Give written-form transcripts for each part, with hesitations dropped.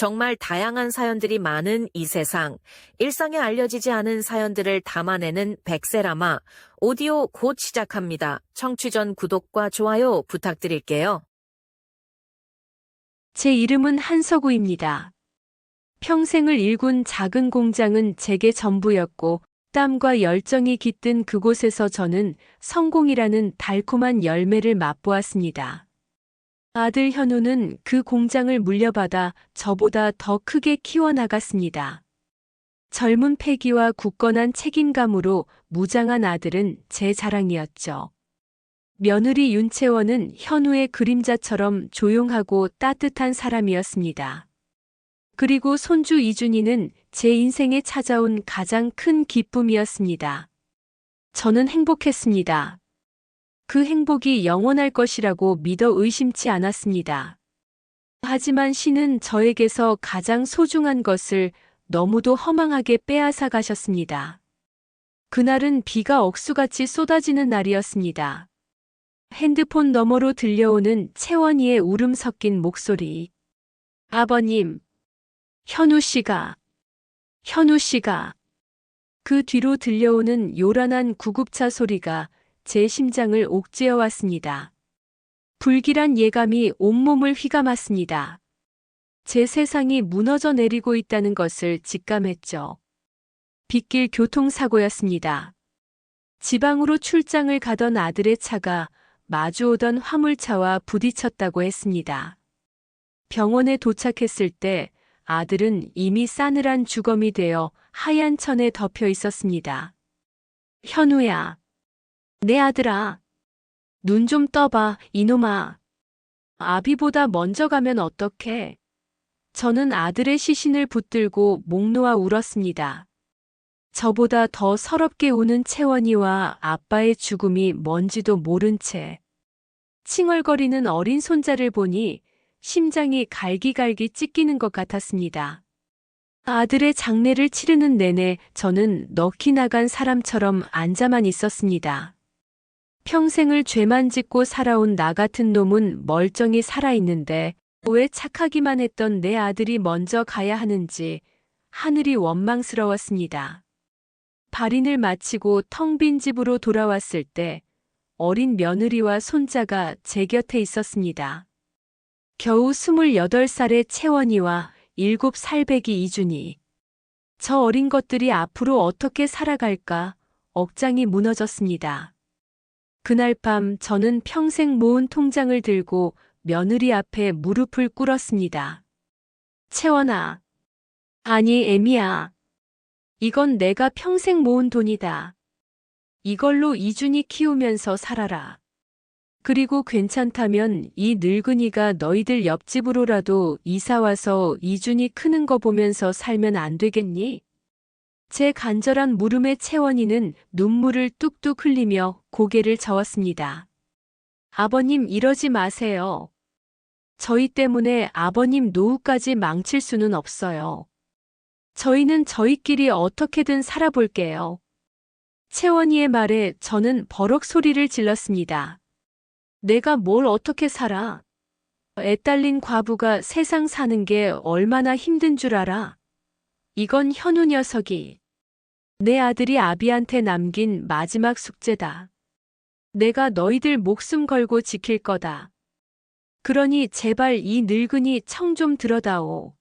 정말 다양한 사연들이 많은 이 세상, 일상에 알려지지 않은 사연들을 담아내는 백세라마, 오디오 곧 시작합니다. 청취 전 구독과 좋아요 부탁드릴게요. 제 이름은 한서구입니다. 평생을 일군 작은 공장은 제게 전부였고 땀과 열정이 깃든 그곳에서 저는 성공이라는 달콤한 열매를 맛보았습니다. 아들 현우는 그 공장을 물려받아 저보다 더 크게 키워나갔습니다. 젊은 패기와 굳건한 책임감으로 무장한 아들은 제 자랑이었죠. 며느리 윤채원은 현우의 그림자처럼 조용하고 따뜻한 사람이었습니다. 그리고 손주 이준이는 제 인생에 찾아온 가장 큰 기쁨이었습니다. 저는 행복했습니다. 그 행복이 영원할 것이라고 믿어 의심치 않았습니다. 하지만 신은 저에게서 가장 소중한 것을 너무도 허망하게 빼앗아 가셨습니다. 그날은 비가 억수같이 쏟아지는 날이었습니다. 핸드폰 너머로 들려오는 채원이의 울음 섞인 목소리. 아버님, 현우 씨가. 그 뒤로 들려오는 요란한 구급차 소리가 제 심장을 옥죄어 왔습니다. 불길한 예감이 온몸을 휘감았습니다. 제 세상이 무너져 내리고 있다는 것을 직감했죠. 빗길 교통사고였습니다. 지방으로 출장을 가던 아들의 차가 마주오던 화물차와 부딪혔다고 했습니다. 병원에 도착했을 때 아들은 이미 싸늘한 주검이 되어 하얀 천에 덮여 있었습니다. 현우야. 내 아들아. 눈 좀 떠봐, 이놈아. 아비보다 먼저 가면 어떡해. 저는 아들의 시신을 붙들고 목 놓아 울었습니다. 저보다 더 서럽게 우는 채원이와 아빠의 죽음이 뭔지도 모른 채 칭얼거리는 어린 손자를 보니 심장이 갈기갈기 찢기는 것 같았습니다. 아들의 장례를 치르는 내내 저는 넋이 나간 사람처럼 앉아만 있었습니다. 평생을 죄만 짓고 살아온 나 같은 놈은 멀쩡히 살아있는데 왜 착하기만 했던 내 아들이 먼저 가야 하는지 하늘이 원망스러웠습니다. 발인을 마치고 텅 빈 집으로 돌아왔을 때 어린 며느리와 손자가 제 곁에 있었습니다. 겨우 28살의 채원이와 7살배기 이준이. 저 어린 것들이 앞으로 어떻게 살아갈까 억장이 무너졌습니다. 그날 밤 저는 평생 모은 통장을 들고 며느리 앞에 무릎을 꿇었습니다. 채원아. 아니, 애미야. 이건 내가 평생 모은 돈이다. 이걸로 이준이 키우면서 살아라. 그리고 괜찮다면 이 늙은이가 너희들 옆집으로라도 이사와서 이준이 크는 거 보면서 살면 안 되겠니? 제 간절한 물음에 채원이는 눈물을 뚝뚝 흘리며 고개를 저었습니다. 아버님, 이러지 마세요. 저희 때문에 아버님 노후까지 망칠 수는 없어요. 저희는 저희끼리 어떻게든 살아볼게요. 채원이의 말에 저는 버럭 소리를 질렀습니다. 내가 뭘 어떻게 살아? 애 딸린 과부가 세상 사는 게 얼마나 힘든 줄 알아? 이건 현우 녀석이 내 아들이 아비한테 남긴 마지막 숙제다. 내가 너희들 목숨 걸고 지킬 거다. 그러니 제발 이 늙은이 청 좀 들어다오.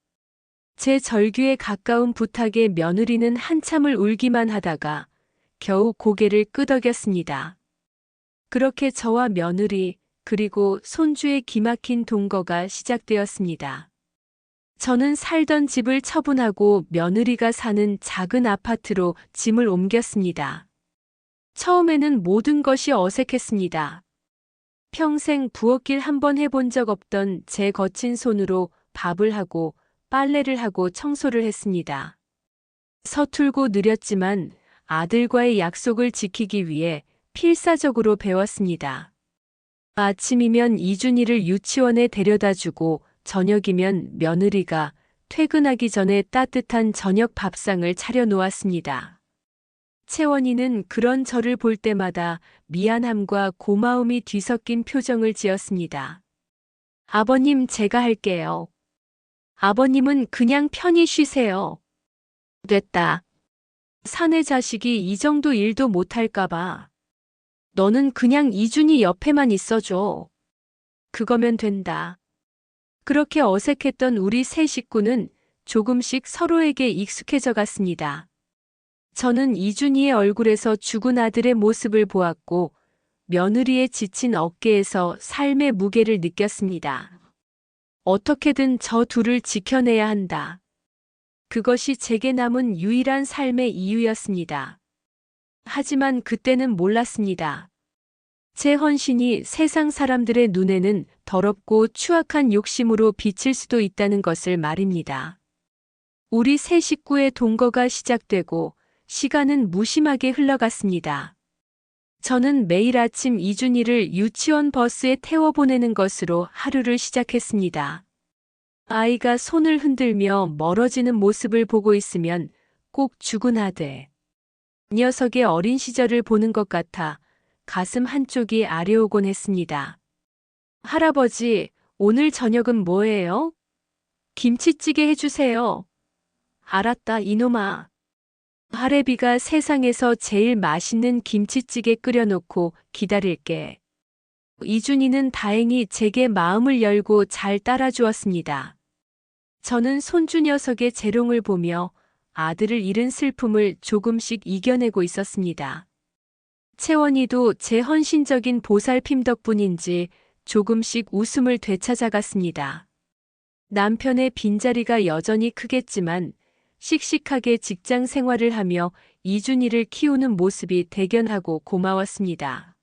제 절규에 가까운 부탁에 며느리는 한참을 울기만 하다가 겨우 고개를 끄덕였습니다. 그렇게 저와 며느리 그리고 손주의 기막힌 동거가 시작되었습니다. 저는 살던 집을 처분하고 며느리가 사는 작은 아파트로 짐을 옮겼습니다. 처음에는 모든 것이 어색했습니다. 평생 부엌일 한 번 해본 적 없던 제 거친 손으로 밥을 하고 빨래를 하고 청소를 했습니다. 서툴고 느렸지만 아들과의 약속을 지키기 위해 필사적으로 배웠습니다. 아침이면 이준이를 유치원에 데려다주고 저녁이면 며느리가 퇴근하기 전에 따뜻한 저녁 밥상을 차려놓았습니다. 채원이는 그런 저를 볼 때마다 미안함과 고마움이 뒤섞인 표정을 지었습니다. 아버님, 제가 할게요. 아버님은 그냥 편히 쉬세요. 됐다. 사내 자식이 이 정도 일도 못할까봐. 너는 그냥 이준이 옆에만 있어줘. 그거면 된다. 그렇게 어색했던 우리 세 식구는 조금씩 서로에게 익숙해져 갔습니다. 저는 이준이의 얼굴에서 죽은 아들의 모습을 보았고 며느리의 지친 어깨에서 삶의 무게를 느꼈습니다. 어떻게든 저 둘을 지켜내야 한다. 그것이 제게 남은 유일한 삶의 이유였습니다. 하지만 그때는 몰랐습니다. 제 헌신이 세상 사람들의 눈에는 더럽고 추악한 욕심으로 비칠 수도 있다는 것을 말입니다. 우리 세 식구의 동거가 시작되고 시간은 무심하게 흘러갔습니다. 저는 매일 아침 이준이를 유치원 버스에 태워보내는 것으로 하루를 시작했습니다. 아이가 손을 흔들며 멀어지는 모습을 보고 있으면 꼭 죽은 아들. 녀석의 어린 시절을 보는 것 같아 가슴 한쪽이 아려오곤 했습니다. 할아버지, 오늘 저녁은 뭐예요? 김치찌개 해주세요. 알았다, 이놈아. 할애비가 세상에서 제일 맛있는 김치찌개 끓여놓고 기다릴게. 이준이는 다행히 제게 마음을 열고 잘 따라주었습니다. 저는 손주 녀석의 재롱을 보며 아들을 잃은 슬픔을 조금씩 이겨내고 있었습니다. 채원이도 제 헌신적인 보살핌 덕분인지 조금씩 웃음을 되찾아갔습니다. 남편의 빈자리가 여전히 크겠지만 씩씩하게 직장 생활을 하며 이준이를 키우는 모습이 대견하고 고마웠습니다.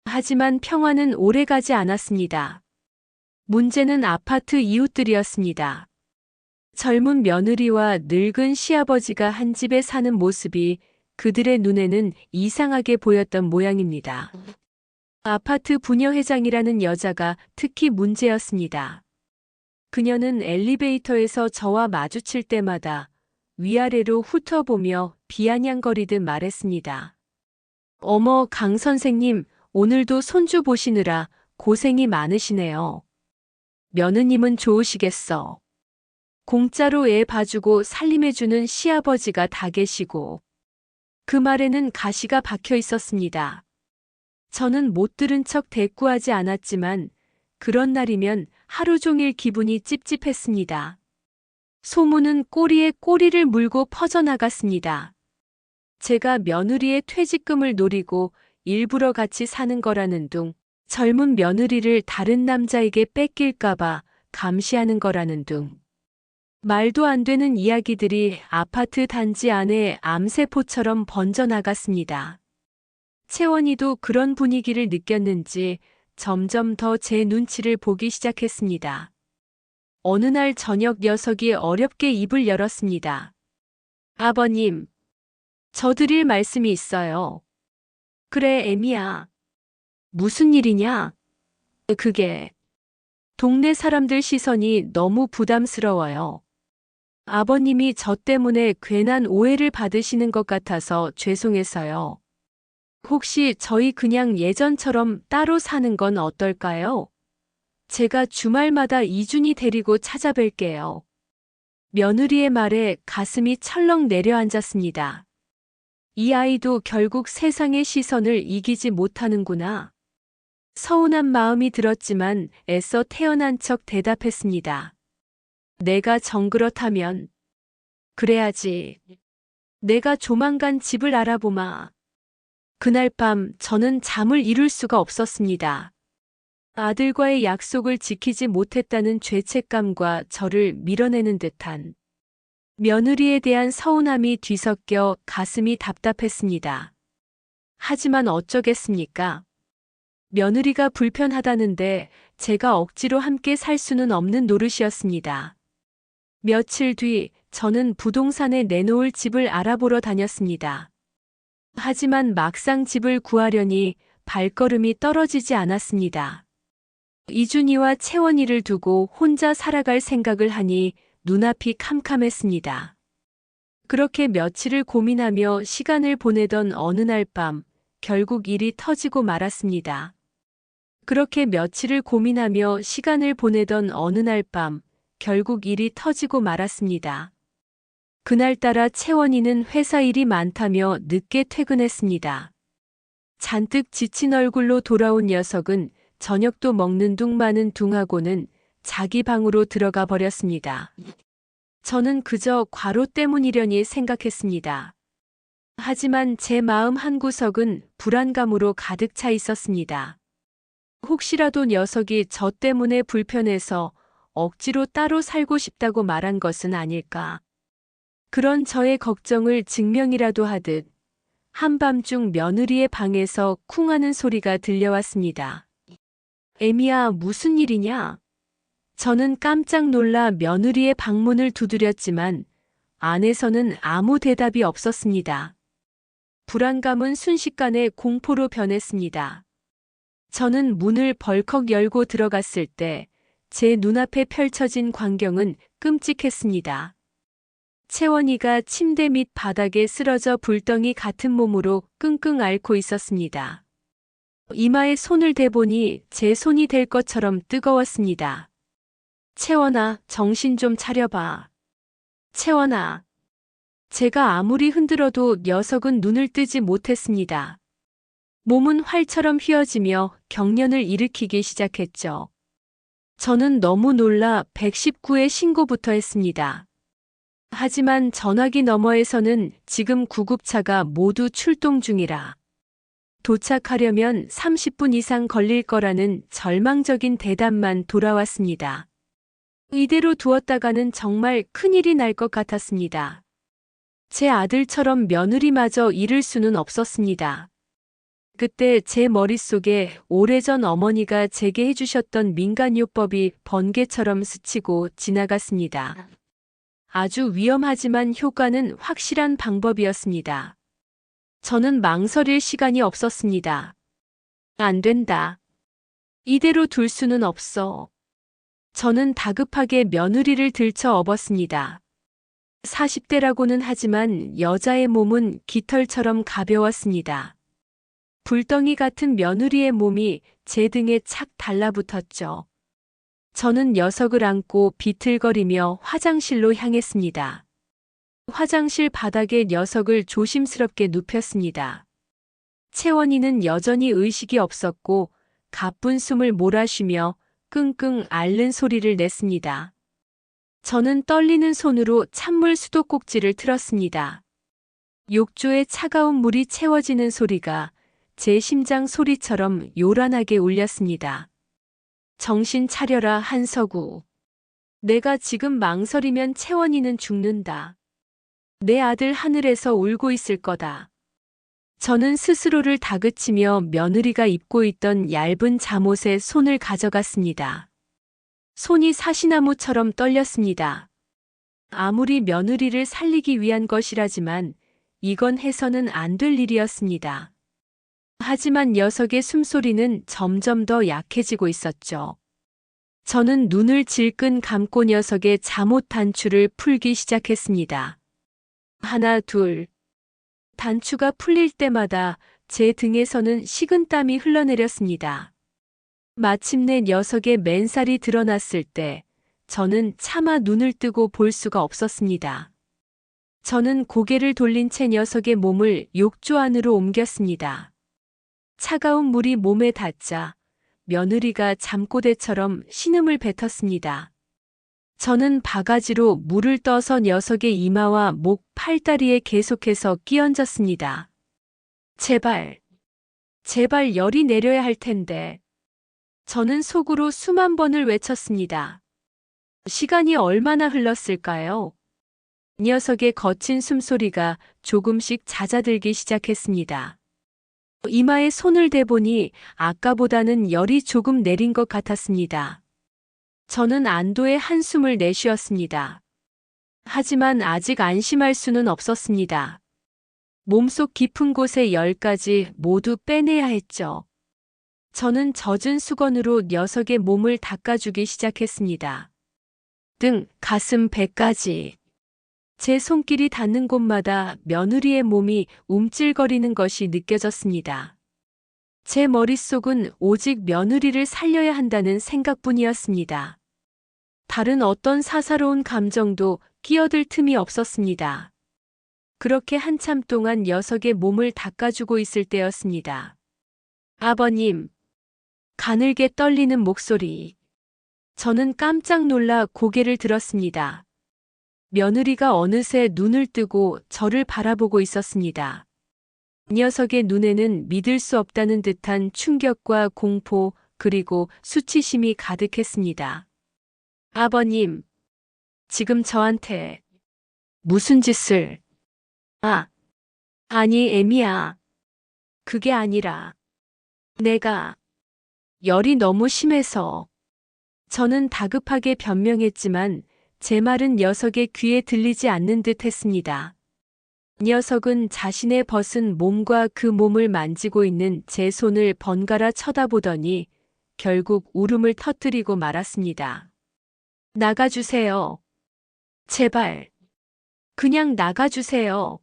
하지만 평화는 오래가지 않았습니다. 문제는 아파트 이웃들이었습니다. 젊은 며느리와 늙은 시아버지가 한 집에 사는 모습이 그들의 눈에는 이상하게 보였던 모양입니다. 아파트 부녀회장이라는 여자가 특히 문제였습니다. 그녀는 엘리베이터에서 저와 마주칠 때마다 위아래로 훑어보며 비아냥거리듯 말했습니다. 어머, 강 선생님, 오늘도 손주 보시느라 고생이 많으시네요. 며느님은 좋으시겠어. 공짜로 애 봐주고 살림해주는 시아버지가 다 계시고. 그 말에는 가시가 박혀 있었습니다. 저는 못 들은 척 대꾸하지 않았지만 그런 날이면 하루 종일 기분이 찝찝했습니다. 소문은 꼬리에 꼬리를 물고 퍼져나갔습니다. 제가 며느리의 퇴직금을 노리고 일부러 같이 사는 거라는 둥, 젊은 며느리를 다른 남자에게 뺏길까봐 감시하는 거라는 둥. 말도 안 되는 이야기들이 아파트 단지 안에 암세포처럼 번져나갔습니다. 채원이도 그런 분위기를 느꼈는지 점점 더 제 눈치를 보기 시작했습니다. 어느 날 저녁 녀석이 어렵게 입을 열었습니다. 아버님, 저 드릴 말씀이 있어요. 그래, 애미야. 무슨 일이냐? 그게 동네 사람들 시선이 너무 부담스러워요. 아버님이 저 때문에 괜한 오해를 받으시는 것 같아서 죄송해서요. 혹시 저희 그냥 예전처럼 따로 사는 건 어떨까요? 제가 주말마다 이준이 데리고 찾아뵐게요. 며느리의 말에 가슴이 철렁 내려앉았습니다. 이 아이도 결국 세상의 시선을 이기지 못하는구나. 서운한 마음이 들었지만 애써 태어난 척 대답했습니다. 내가 정그렇다면 그래야지. 내가 조만간 집을 알아보마. 그날 밤 저는 잠을 이룰 수가 없었습니다. 아들과의 약속을 지키지 못했다는 죄책감과 저를 밀어내는 듯한 며느리에 대한 서운함이 뒤섞여 가슴이 답답했습니다. 하지만 어쩌겠습니까? 며느리가 불편하다는데 제가 억지로 함께 살 수는 없는 노릇이었습니다. 며칠 뒤 저는 부동산에 내놓을 집을 알아보러 다녔습니다. 하지만 막상 집을 구하려니 발걸음이 떨어지지 않았습니다. 이준이와 채원이를 두고 혼자 살아갈 생각을 하니 눈앞이 캄캄했습니다. 그렇게 며칠을 고민하며 시간을 보내던 어느 날 밤 결국 일이 터지고 말았습니다. 그렇게 며칠을 고민하며 시간을 보내던 어느 날 밤 결국 일이 터지고 말았습니다. 그날따라 채원이는 회사 일이 많다며 늦게 퇴근했습니다. 잔뜩 지친 얼굴로 돌아온 녀석은 저녁도 먹는 둥 마는 둥하고는 자기 방으로 들어가 버렸습니다. 저는 그저 과로 때문이려니 생각했습니다. 하지만 제 마음 한구석은 불안감으로 가득 차 있었습니다. 혹시라도 녀석이 저 때문에 불편해서 억지로 따로 살고 싶다고 말한 것은 아닐까. 그런 저의 걱정을 증명이라도 하듯 한밤중 며느리의 방에서 쿵하는 소리가 들려왔습니다. 애미야, 무슨 일이냐? 저는 깜짝 놀라 며느리의 방문을 두드렸지만 안에서는 아무 대답이 없었습니다. 불안감은 순식간에 공포로 변했습니다. 저는 문을 벌컥 열고 들어갔을 때 제 눈앞에 펼쳐진 광경은 끔찍했습니다. 채원이가 침대 밑 바닥에 쓰러져 불덩이 같은 몸으로 끙끙 앓고 있었습니다. 이마에 손을 대보니 제 손이 될 것처럼 뜨거웠습니다. 채원아, 정신 좀 차려봐. 채원아. 제가 아무리 흔들어도 녀석은 눈을 뜨지 못했습니다. 몸은 활처럼 휘어지며 경련을 일으키기 시작했죠. 저는 너무 놀라 119에 신고부터 했습니다. 하지만 전화기 너머에서는 지금 구급차가 모두 출동 중이라 도착하려면 30분 이상 걸릴 거라는 절망적인 대답만 돌아왔습니다. 이대로 두었다가는 정말 큰일이 날 것 같았습니다. 제 아들처럼 며느리마저 잃을 수는 없었습니다. 그때 제 머릿속에 오래전 어머니가 제게 해주셨던 민간요법이 번개처럼 스치고 지나갔습니다. 아주 위험하지만 효과는 확실한 방법이었습니다. 저는 망설일 시간이 없었습니다. 안 된다. 이대로 둘 수는 없어. 저는 다급하게 며느리를 들쳐 업었습니다. 40대라고는 하지만 여자의 몸은 깃털처럼 가벼웠습니다. 불덩이 같은 며느리의 몸이 제 등에 착 달라붙었죠. 저는 녀석을 안고 비틀거리며 화장실로 향했습니다. 화장실 바닥에 녀석을 조심스럽게 눕혔습니다. 채원이는 여전히 의식이 없었고 가쁜 숨을 몰아쉬며 끙끙 앓는 소리를 냈습니다. 저는 떨리는 손으로 찬물 수도꼭지를 틀었습니다. 욕조에 차가운 물이 채워지는 소리가 제 심장 소리처럼 요란하게 울렸습니다. 정신 차려라, 한석우. 내가 지금 망설이면 채원이는 죽는다. 내 아들 하늘에서 울고 있을 거다. 저는 스스로를 다그치며 며느리가 입고 있던 얇은 잠옷에 손을 가져갔습니다. 손이 사시나무처럼 떨렸습니다. 아무리 며느리를 살리기 위한 것이라지만 이건 해서는 안 될 일이었습니다. 하지만 녀석의 숨소리는 점점 더 약해지고 있었죠. 저는 눈을 질끈 감고 녀석의 잠옷 단추를 풀기 시작했습니다. 하나, 둘. 단추가 풀릴 때마다 제 등에서는 식은땀이 흘러내렸습니다. 마침내 녀석의 맨살이 드러났을 때 저는 차마 눈을 뜨고 볼 수가 없었습니다. 저는 고개를 돌린 채 녀석의 몸을 욕조 안으로 옮겼습니다. 차가운 물이 몸에 닿자 며느리가 잠꼬대처럼 신음을 뱉었습니다. 저는 바가지로 물을 떠서 녀석의 이마와 목, 팔다리에 계속해서 끼얹었습니다. 제발, 제발 열이 내려야 할 텐데. 저는 속으로 수만 번을 외쳤습니다. 시간이 얼마나 흘렀을까요? 녀석의 거친 숨소리가 조금씩 잦아들기 시작했습니다. 이마에 손을 대보니 아까보다는 열이 조금 내린 것 같았습니다. 저는 안도의 한숨을 내쉬었습니다. 하지만 아직 안심할 수는 없었습니다. 몸속 깊은 곳의 열까지 모두 빼내야 했죠. 저는 젖은 수건으로 녀석의 몸을 닦아주기 시작했습니다. 등, 가슴, 배까지. 제 손길이 닿는 곳마다 며느리의 몸이 움찔거리는 것이 느껴졌습니다. 제 머릿속은 오직 며느리를 살려야 한다는 생각뿐이었습니다. 다른 어떤 사사로운 감정도 끼어들 틈이 없었습니다. 그렇게 한참 동안 녀석의 몸을 닦아주고 있을 때였습니다. 아버님. 가늘게 떨리는 목소리. 저는 깜짝 놀라 고개를 들었습니다. 며느리가 어느새 눈을 뜨고 저를 바라보고 있었습니다. 녀석의 눈에는 믿을 수 없다는 듯한 충격과 공포, 그리고 수치심이 가득했습니다. 아버님, 지금 저한테 무슨 짓을... 아니, 애미야. 그게 아니라 내가 열이 너무 심해서... 저는 다급하게 변명했지만 제 말은 녀석의 귀에 들리지 않는 듯 했습니다. 녀석은 자신의 벗은 몸과 그 몸을 만지고 있는 제 손을 번갈아 쳐다보더니 결국 울음을 터뜨리고 말았습니다. 나가주세요. 제발. 그냥 나가주세요.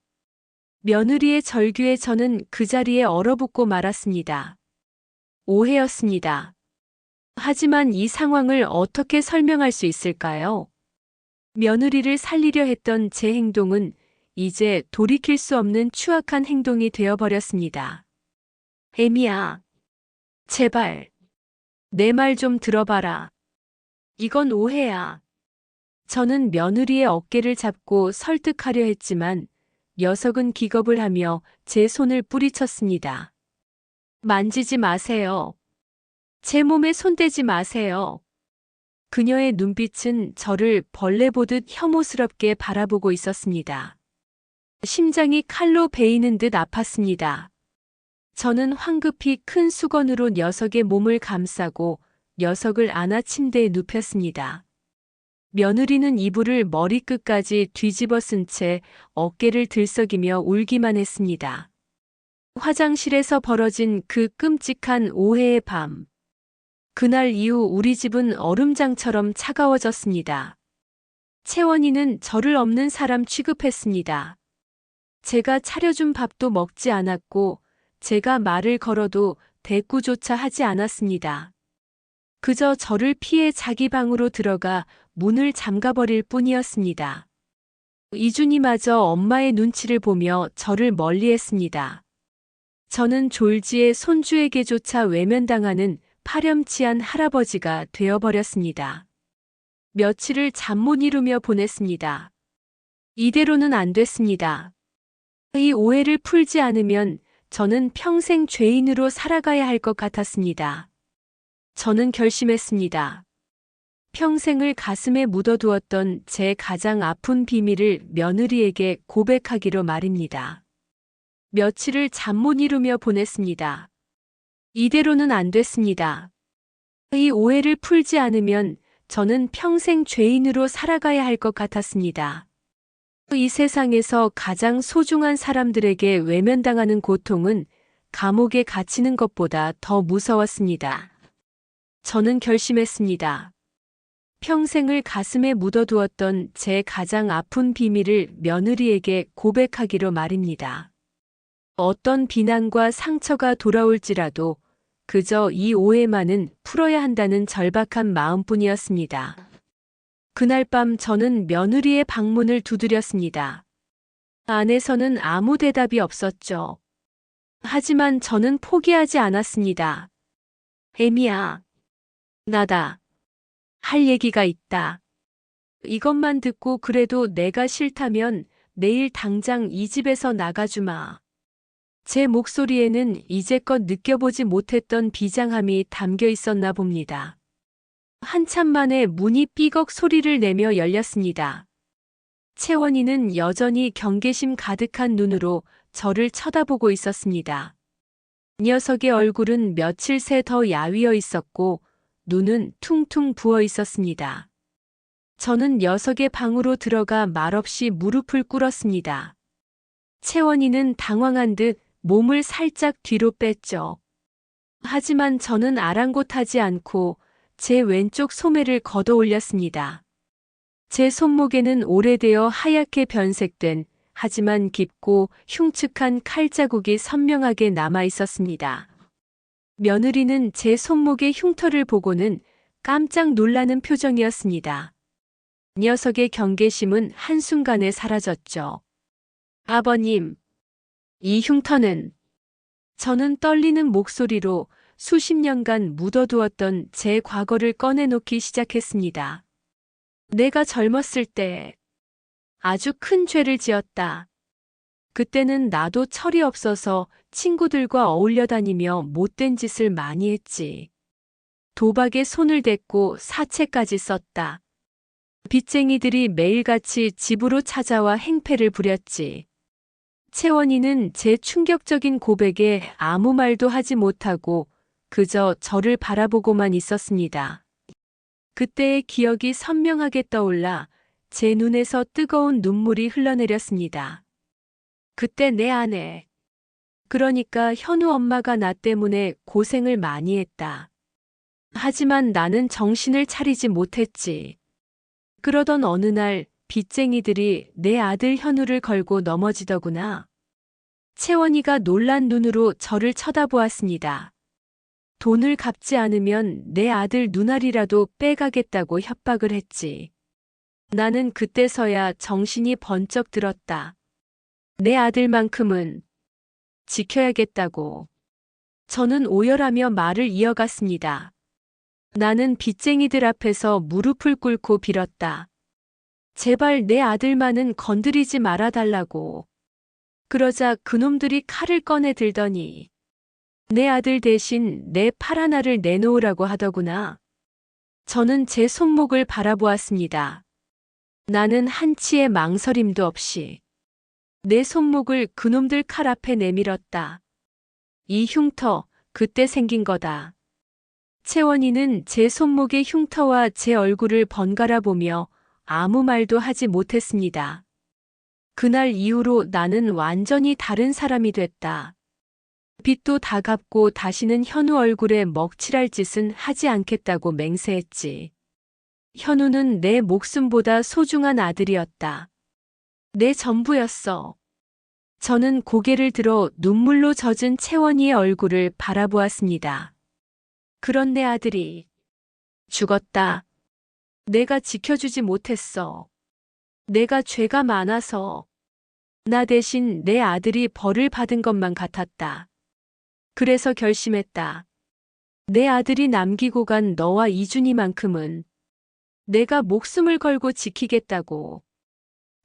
며느리의 절규에 저는 그 자리에 얼어붙고 말았습니다. 오해였습니다. 하지만 이 상황을 어떻게 설명할 수 있을까요? 며느리를 살리려 했던 제 행동은 이제 돌이킬 수 없는 추악한 행동이 되어버렸습니다. 애미야, 제발, 내 말 좀 들어봐라. 이건 오해야. 저는 며느리의 어깨를 잡고 설득하려 했지만 녀석은 기겁을 하며 제 손을 뿌리쳤습니다. 만지지 마세요. 제 몸에 손대지 마세요. 그녀의 눈빛은 저를 벌레 보듯 혐오스럽게 바라보고 있었습니다. 심장이 칼로 베이는 듯 아팠습니다. 저는 황급히 큰 수건으로 녀석의 몸을 감싸고 녀석을 안아 침대에 눕혔습니다. 며느리는 이불을 머리끝까지 뒤집어 쓴 채 어깨를 들썩이며 울기만 했습니다. 화장실에서 벌어진 그 끔찍한 오해의 밤. 그날 이후 우리 집은 얼음장처럼 차가워졌습니다. 채원이는 저를 없는 사람 취급했습니다. 제가 차려준 밥도 먹지 않았고 제가 말을 걸어도 대꾸조차 하지 않았습니다. 그저 저를 피해 자기 방으로 들어가 문을 잠가버릴 뿐이었습니다. 이준이마저 엄마의 눈치를 보며 저를 멀리했습니다. 저는 졸지에 손주에게조차 외면당하는 파렴치한 할아버지가 되어버렸습니다. 며칠을 잠 못 이루며 보냈습니다. 이대로는 안 됐습니다. 이 오해를 풀지 않으면 저는 평생 죄인으로 살아가야 할 것 같았습니다. 저는 결심했습니다. 평생을 가슴에 묻어두었던 제 가장 아픈 비밀을 며느리에게 고백하기로 말입니다. 며칠을 잠 못 이루며 보냈습니다. 이대로는 안 됐습니다. 이 오해를 풀지 않으면 저는 평생 죄인으로 살아가야 할 것 같았습니다. 이 세상에서 가장 소중한 사람들에게 외면당하는 고통은 감옥에 갇히는 것보다 더 무서웠습니다. 저는 결심했습니다. 평생을 가슴에 묻어두었던 제 가장 아픈 비밀을 며느리에게 고백하기로 말입니다. 어떤 비난과 상처가 돌아올지라도 그저 이 오해만은 풀어야 한다는 절박한 마음뿐이었습니다. 그날 밤 저는 며느리의 방문을 두드렸습니다. 안에서는 아무 대답이 없었죠. 하지만 저는 포기하지 않았습니다. 애미야, 나다. 할 얘기가 있다. 이것만 듣고 그래도 내가 싫다면 내일 당장 이 집에서 나가주마. 제 목소리에는 이제껏 느껴보지 못했던 비장함이 담겨 있었나 봅니다. 한참 만에 문이 삐걱 소리를 내며 열렸습니다. 채원이는 여전히 경계심 가득한 눈으로 저를 쳐다보고 있었습니다. 녀석의 얼굴은 며칠 새 더 야위어 있었고 눈은 퉁퉁 부어 있었습니다. 저는 녀석의 방으로 들어가 말없이 무릎을 꿇었습니다. 채원이는 당황한 듯 몸을 살짝 뒤로 뺐죠. 하지만 저는 아랑곳하지 않고 제 왼쪽 소매를 걷어 올렸습니다. 제 손목에는 오래되어 하얗게 변색된 하지만 깊고 흉측한 칼자국이 선명하게 남아 있었습니다. 며느리는 제 손목의 흉터를 보고는 깜짝 놀라는 표정이었습니다. 녀석의 경계심은 한순간에 사라졌죠. 아버님, 이 흉터는 저는 떨리는 목소리로 수십 년간 묻어두었던 제 과거를 꺼내놓기 시작했습니다. 내가 젊었을 때 아주 큰 죄를 지었다. 그때는 나도 철이 없어서 친구들과 어울려 다니며 못된 짓을 많이 했지. 도박에 손을 댔고 사채까지 썼다. 빚쟁이들이 매일같이 집으로 찾아와 행패를 부렸지. 채원이는 제 충격적인 고백에 아무 말도 하지 못하고 그저 저를 바라보고만 있었습니다. 그때의 기억이 선명하게 떠올라 제 눈에서 뜨거운 눈물이 흘러내렸습니다. 그때 내 아내, 그러니까 현우 엄마가 나 때문에 고생을 많이 했다. 하지만 나는 정신을 차리지 못했지. 그러던 어느 날 빚쟁이들이 내 아들 현우를 걸고 넘어지더구나. 채원이가 놀란 눈으로 저를 쳐다보았습니다. 돈을 갚지 않으면 내 아들 눈알이라도 빼가겠다고 협박을 했지. 나는 그때서야 정신이 번쩍 들었다. 내 아들만큼은 지켜야겠다고. 저는 오열하며 말을 이어갔습니다. 나는 빚쟁이들 앞에서 무릎을 꿇고 빌었다. 제발 내 아들만은 건드리지 말아달라고. 그러자 그놈들이 칼을 꺼내 들더니 내 아들 대신 내 팔 하나를 내놓으라고 하더구나. 저는 제 손목을 바라보았습니다. 나는 한치의 망설임도 없이 내 손목을 그놈들 칼 앞에 내밀었다. 이 흉터, 그때 생긴 거다. 채원이는 제 손목의 흉터와 제 얼굴을 번갈아 보며 아무 말도 하지 못했습니다. 그날 이후로 나는 완전히 다른 사람이 됐다. 빚도 다 갚고 다시는 현우 얼굴에 먹칠할 짓은 하지 않겠다고 맹세했지. 현우는 내 목숨보다 소중한 아들이었다. 내 전부였어. 저는 고개를 들어 눈물로 젖은 채원이의 얼굴을 바라보았습니다. 그런 내 아들이 죽었다. 내가 지켜주지 못했어. 내가 죄가 많아서 나 대신 내 아들이 벌을 받은 것만 같았다. 그래서 결심했다. 내 아들이 남기고 간 너와 이준이만큼은 내가 목숨을 걸고 지키겠다고.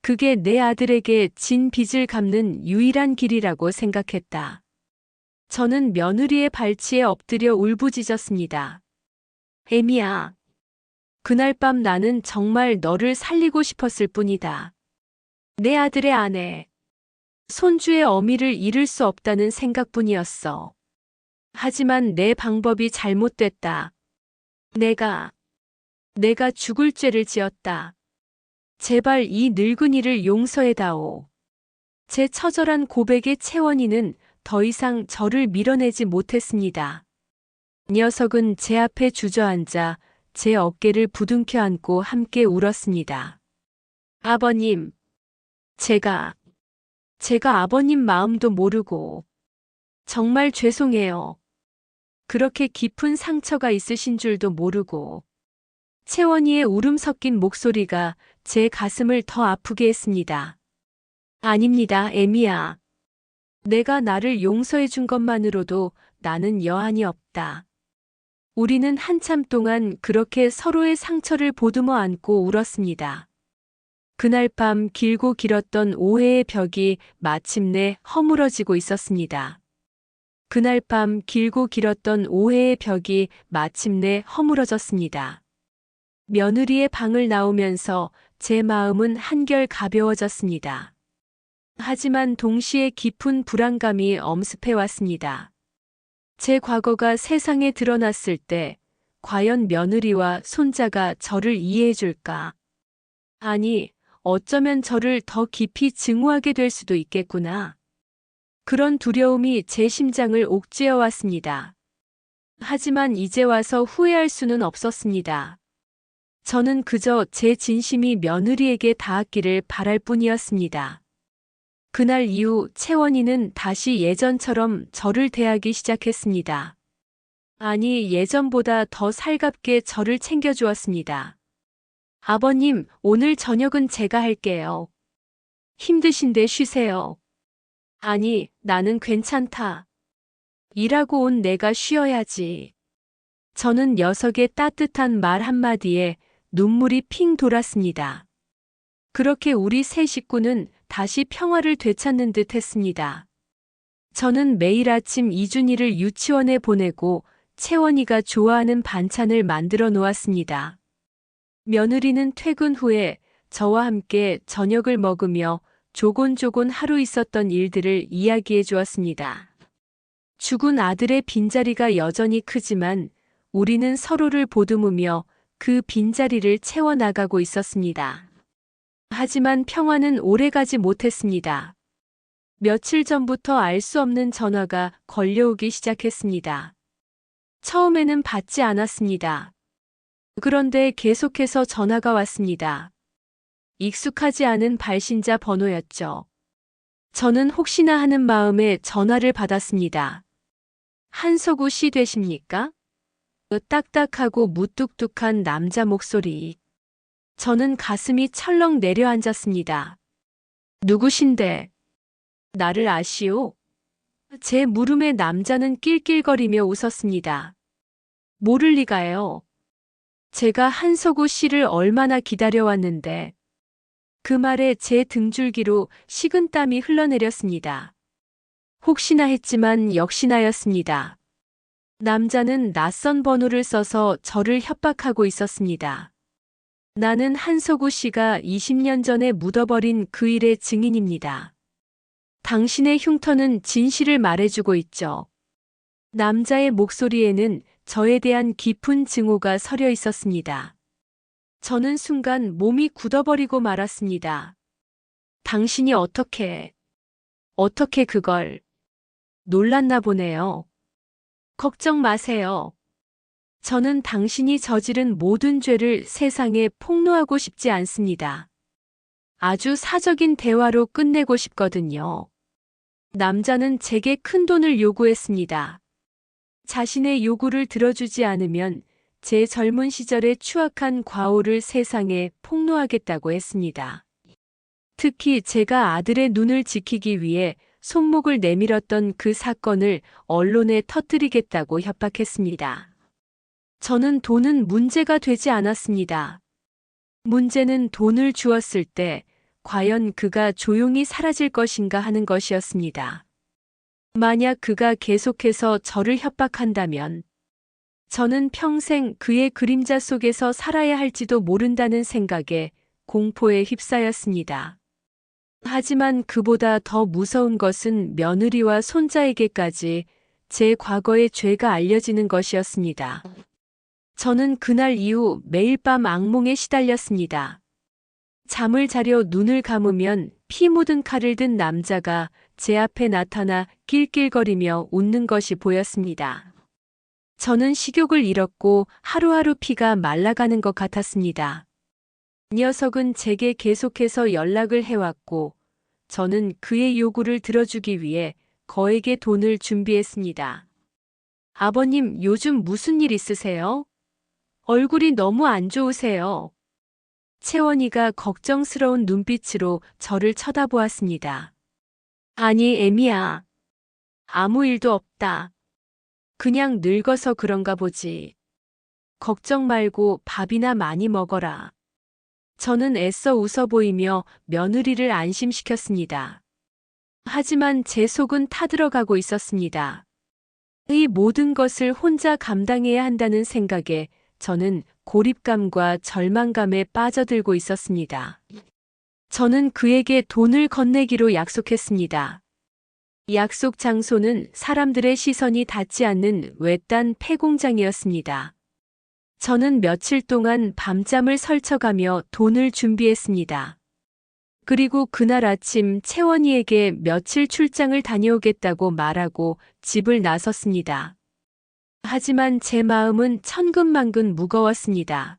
그게 내 아들에게 진 빚을 갚는 유일한 길이라고 생각했다. 저는 며느리의 발치에 엎드려 울부짖었습니다. 애미야, 그날 밤 나는 정말 너를 살리고 싶었을 뿐이다. 내 아들의 아내, 손주의 어미를 잃을 수 없다는 생각뿐이었어. 하지만 내 방법이 잘못됐다. 내가 죽을 죄를 지었다. 제발 이 늙은이를 용서해다오. 제 처절한 고백에 채원이는 더 이상 저를 밀어내지 못했습니다. 녀석은 제 앞에 주저앉아 제 어깨를 부둥켜 안고 함께 울었습니다. 아버님, 제가 아버님 마음도 모르고 정말 죄송해요. 그렇게 깊은 상처가 있으신 줄도 모르고. 채원이의 울음 섞인 목소리가 제 가슴을 더 아프게 했습니다. 아닙니다, 애미야. 내가 나를 용서해 준 것만으로도 나는 여한이 없다. 우리는 한참 동안 그렇게 서로의 상처를 보듬어 안고 울었습니다. 그날 밤 길고 길었던 오해의 벽이 마침내 허물어지고 있었습니다. 그날 밤 길고 길었던 오해의 벽이 마침내 허물어졌습니다. 며느리의 방을 나오면서 제 마음은 한결 가벼워졌습니다. 하지만 동시에 깊은 불안감이 엄습해 왔습니다. 제 과거가 세상에 드러났을 때 과연 며느리와 손자가 저를 이해해 줄까? 아니, 어쩌면 저를 더 깊이 증오하게 될 수도 있겠구나. 그런 두려움이 제 심장을 옥죄어 왔습니다. 하지만 이제 와서 후회할 수는 없었습니다. 저는 그저 제 진심이 며느리에게 닿았기를 바랄 뿐이었습니다. 그날 이후 채원이는 다시 예전처럼 저를 대하기 시작했습니다. 아니, 예전보다 더 살갑게 저를 챙겨주었습니다. 아버님, 오늘 저녁은 제가 할게요. 힘드신데 쉬세요. 아니, 나는 괜찮다. 일하고 온 내가 쉬어야지. 저는 녀석의 따뜻한 말 한마디에 눈물이 핑 돌았습니다. 그렇게 우리 세 식구는 다시 평화를 되찾는 듯 했습니다. 저는 매일 아침 이준이를 유치원에 보내고 채원이가 좋아하는 반찬을 만들어 놓았습니다. 며느리는 퇴근 후에 저와 함께 저녁을 먹으며 조곤조곤 하루 있었던 일들을 이야기해 주었습니다. 죽은 아들의 빈자리가 여전히 크지만 우리는 서로를 보듬으며 그 빈자리를 채워나가고 있었습니다. 하지만 평화는 오래가지 못했습니다. 며칠 전부터 알 수 없는 전화가 걸려오기 시작했습니다. 처음에는 받지 않았습니다. 그런데 계속해서 전화가 왔습니다. 익숙하지 않은 발신자 번호였죠. 저는 혹시나 하는 마음에 전화를 받았습니다. 한석우 씨 되십니까? 딱딱하고 무뚝뚝한 남자 목소리. 저는 가슴이 철렁 내려앉았습니다. 누구신데? 나를 아시오? 제 물음에 남자는 낄낄거리며 웃었습니다. 모를 리가요. 제가 한석우 씨를 얼마나 기다려왔는데. 그 말에 제 등줄기로 식은땀이 흘러내렸습니다. 혹시나 했지만 역시나였습니다. 남자는 낯선 번호를 써서 저를 협박하고 있었습니다. 나는 한석우 씨가 20년 전에 묻어버린 그 일의 증인입니다. 당신의 흉터는 진실을 말해주고 있죠. 남자의 목소리에는 저에 대한 깊은 증오가 서려 있었습니다. 저는 순간 몸이 굳어버리고 말았습니다. 당신이 어떻게 그걸 놀랐나 보네요. 걱정 마세요. 저는 당신이 저지른 모든 죄를 세상에 폭로하고 싶지 않습니다. 아주 사적인 대화로 끝내고 싶거든요. 남자는 제게 큰돈을 요구했습니다. 자신의 요구를 들어주지 않으면 제 젊은 시절의 추악한 과오를 세상에 폭로하겠다고 했습니다. 특히 제가 아들의 눈을 지키기 위해 손목을 내밀었던 그 사건을 언론에 터뜨리겠다고 협박했습니다. 저는 돈은 문제가 되지 않았습니다. 문제는 돈을 주었을 때 과연 그가 조용히 사라질 것인가 하는 것이었습니다. 만약 그가 계속해서 저를 협박한다면 저는 평생 그의 그림자 속에서 살아야 할지도 모른다는 생각에 공포에 휩싸였습니다. 하지만 그보다 더 무서운 것은 며느리와 손자에게까지 제 과거의 죄가 알려지는 것이었습니다. 저는 그날 이후 매일 밤 악몽에 시달렸습니다. 잠을 자려 눈을 감으면 피 묻은 칼을 든 남자가 제 앞에 나타나 낄낄거리며 웃는 것이 보였습니다. 저는 식욕을 잃었고 하루하루 피가 말라가는 것 같았습니다. 녀석은 제게 계속해서 연락을 해왔고 저는 그의 요구를 들어주기 위해 거액의 돈을 준비했습니다. 아버님, 요즘 무슨 일 있으세요? 얼굴이 너무 안 좋으세요. 채원이가 걱정스러운 눈빛으로 저를 쳐다보았습니다. 아니, 애미야. 아무 일도 없다. 그냥 늙어서 그런가 보지. 걱정 말고 밥이나 많이 먹어라. 저는 애써 웃어 보이며 며느리를 안심시켰습니다. 하지만 제 속은 타들어가고 있었습니다. 이 모든 것을 혼자 감당해야 한다는 생각에 저는 고립감과 절망감에 빠져들고 있었습니다. 저는 그에게 돈을 건네기로 약속했습니다. 약속 장소는 사람들의 시선이 닿지 않는 외딴 폐공장이었습니다. 저는 며칠 동안 밤잠을 설쳐가며 돈을 준비했습니다. 그리고 그날 아침 채원이에게 며칠 출장을 다녀오겠다고 말하고 집을 나섰습니다. 하지만 제 마음은 천근만근 무거웠습니다.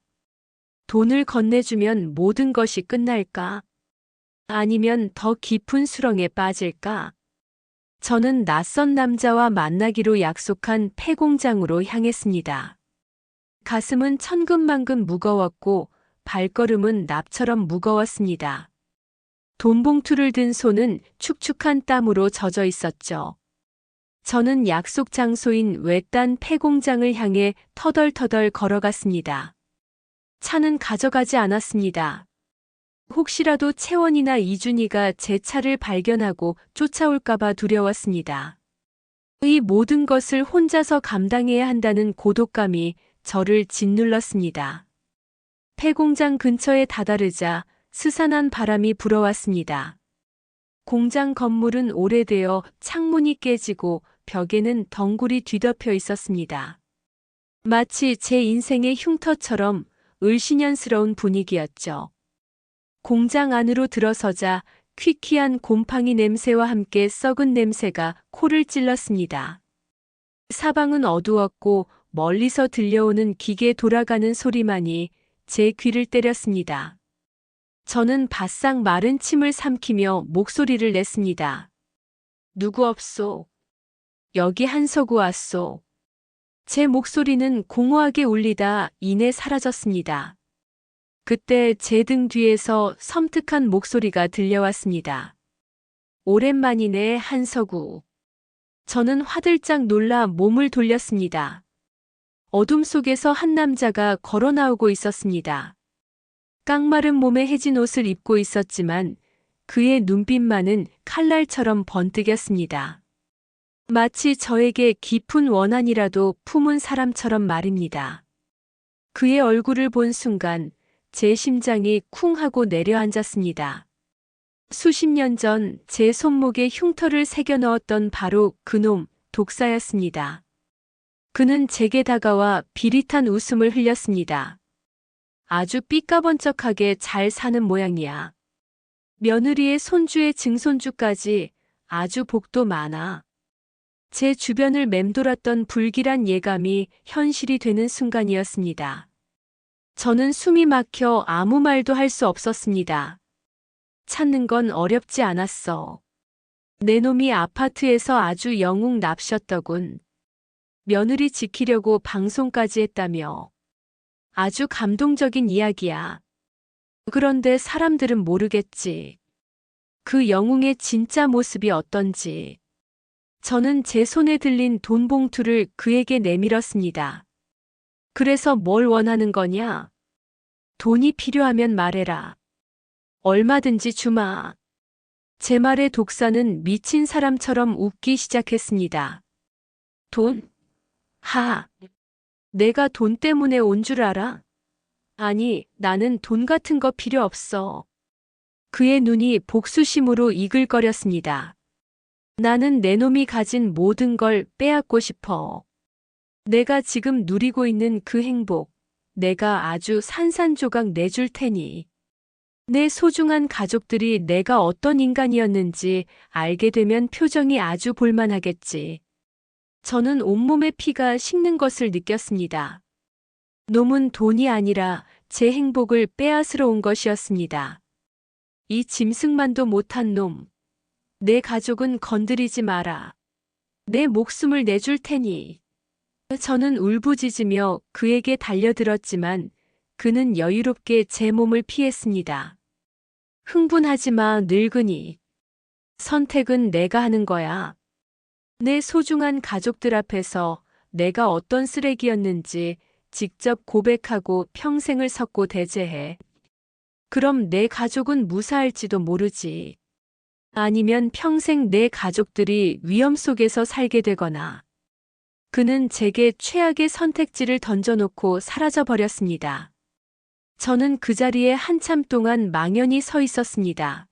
돈을 건네주면 모든 것이 끝날까? 아니면 더 깊은 수렁에 빠질까? 저는 낯선 남자와 만나기로 약속한 폐공장으로 향했습니다. 가슴은 천근만근 무거웠고 발걸음은 납처럼 무거웠습니다. 돈 봉투를 든 손은 축축한 땀으로 젖어 있었죠. 저는 약속 장소인 외딴 폐공장을 향해 터덜터덜 걸어갔습니다. 차는 가져가지 않았습니다. 혹시라도 채원이나 이준이가 제 차를 발견하고 쫓아올까봐 두려웠습니다. 이 모든 것을 혼자서 감당해야 한다는 고독감이 저를 짓눌렀습니다. 폐공장 근처에 다다르자 스산한 바람이 불어왔습니다. 공장 건물은 오래되어 창문이 깨지고 벽에는 덩굴이 뒤덮여 있었습니다. 마치 제 인생의 흉터처럼 을씨년스러운 분위기였죠. 공장 안으로 들어서자 퀴퀴한 곰팡이 냄새와 함께 썩은 냄새가 코를 찔렀습니다. 사방은 어두웠고 멀리서 들려오는 기계 돌아가는 소리만이 제 귀를 때렸습니다. 저는 바싹 마른 침을 삼키며 목소리를 냈습니다. 누구 없소? 여기 한석우 왔소. 제 목소리는 공허하게 울리다 이내 사라졌습니다. 그때 제 등 뒤에서 섬뜩한 목소리가 들려왔습니다. 오랜만이네, 한석우. 저는 화들짝 놀라 몸을 돌렸습니다. 어둠 속에서 한 남자가 걸어 나오고 있었습니다. 깡마른 몸에 해진 옷을 입고 있었지만 그의 눈빛만은 칼날처럼 번뜩였습니다. 마치 저에게 깊은 원한이라도 품은 사람처럼 말입니다. 그의 얼굴을 본 순간 제 심장이 쿵 하고 내려앉았습니다. 수십 년 전 제 손목에 흉터를 새겨 넣었던 바로 그놈 독사였습니다. 그는 제게 다가와 비릿한 웃음을 흘렸습니다. 아주 삐까번쩍하게 잘 사는 모양이야. 며느리의 손주의 증손주까지 아주 복도 많아. 제 주변을 맴돌았던 불길한 예감이 현실이 되는 순간이었습니다. 저는 숨이 막혀 아무 말도 할 수 없었습니다. 찾는 건 어렵지 않았어. 내 놈이 아파트에서 아주 영웅 납셨더군. 며느리 지키려고 방송까지 했다며. 아주 감동적인 이야기야. 그런데 사람들은 모르겠지. 그 영웅의 진짜 모습이 어떤지. 저는 제 손에 들린 돈 봉투를 그에게 내밀었습니다. 그래서 뭘 원하는 거냐? 돈이 필요하면 말해라. 얼마든지 주마. 제 말에 독사는 미친 사람처럼 웃기 시작했습니다. 돈? 내가 돈 때문에 온 줄 알아? 아니, 나는 돈 같은 거 필요 없어. 그의 눈이 복수심으로 이글거렸습니다. 나는 내 놈이 가진 모든 걸 빼앗고 싶어. 내가 지금 누리고 있는 그 행복, 내가 아주 산산조각 내줄 테니. 내 소중한 가족들이 내가 어떤 인간이었는지 알게 되면 표정이 아주 볼만하겠지. 저는 온몸의 피가 식는 것을 느꼈습니다. 놈은 돈이 아니라 제 행복을 빼앗으러 온 것이었습니다. 이 짐승만도 못한 놈. 내 가족은 건드리지 마라. 내 목숨을 내줄 테니. 저는 울부짖으며 그에게 달려들었지만 그는 여유롭게 제 몸을 피했습니다. 흥분하지 마, 늙은이. 선택은 내가 하는 거야. 내 소중한 가족들 앞에서 내가 어떤 쓰레기였는지 직접 고백하고 평생을 섰고 대제해. 그럼 내 가족은 무사할지도 모르지. 아니면 평생 내 가족들이 위험 속에서 살게 되거나. 그는 제게 최악의 선택지를 던져놓고 사라져버렸습니다. 저는 그 자리에 한참 동안 망연히 서 있었습니다.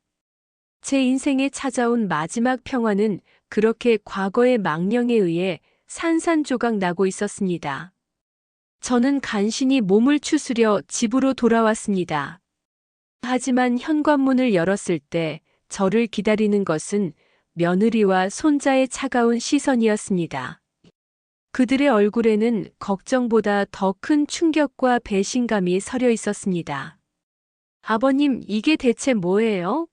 제 인생에 찾아온 마지막 평화는 그렇게 과거의 망령에 의해 산산조각 나고 있었습니다. 저는 간신히 몸을 추스려 집으로 돌아왔습니다. 하지만 현관문을 열었을 때 저를 기다리는 것은 며느리와 손자의 차가운 시선이었습니다. 그들의 얼굴에는 걱정보다 더 큰 충격과 배신감이 서려 있었습니다. 아버님, 이게 대체 뭐예요?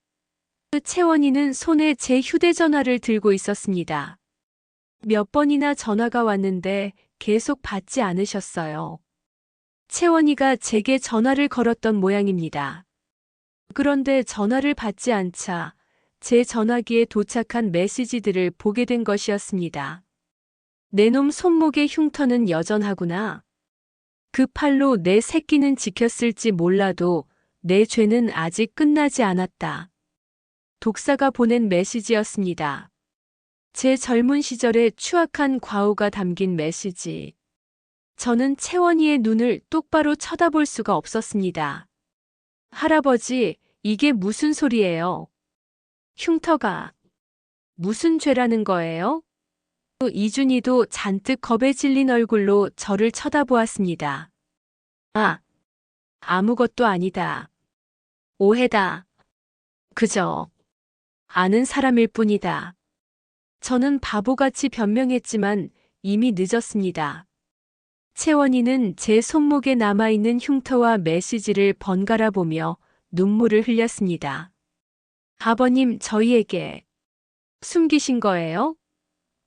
채원이는 손에 제 휴대전화를 들고 있었습니다. 몇 번이나 전화가 왔는데 계속 받지 않으셨어요. 채원이가 제게 전화를 걸었던 모양입니다. 그런데 전화를 받지 않자 제 전화기에 도착한 메시지들을 보게 된 것이었습니다. 내 놈 손목의 흉터는 여전하구나. 그 팔로 내 새끼는 지켰을지 몰라도 내 죄는 아직 끝나지 않았다. 독사가 보낸 메시지였습니다. 제 젊은 시절의 추악한 과오가 담긴 메시지. 저는 채원이의 눈을 똑바로 쳐다볼 수가 없었습니다. 할아버지, 이게 무슨 소리예요? 흉터가 무슨 죄라는 거예요? 이준이도 잔뜩 겁에 질린 얼굴로 저를 쳐다보았습니다. 아, 아무것도 아니다. 오해다. 그저 아는 사람일 뿐이다. 저는 바보같이 변명했지만 이미 늦었습니다. 채원이는 제 손목에 남아있는 흉터와 메시지를 번갈아 보며 눈물을 흘렸습니다. 아버님, 저희에게 숨기신 거예요?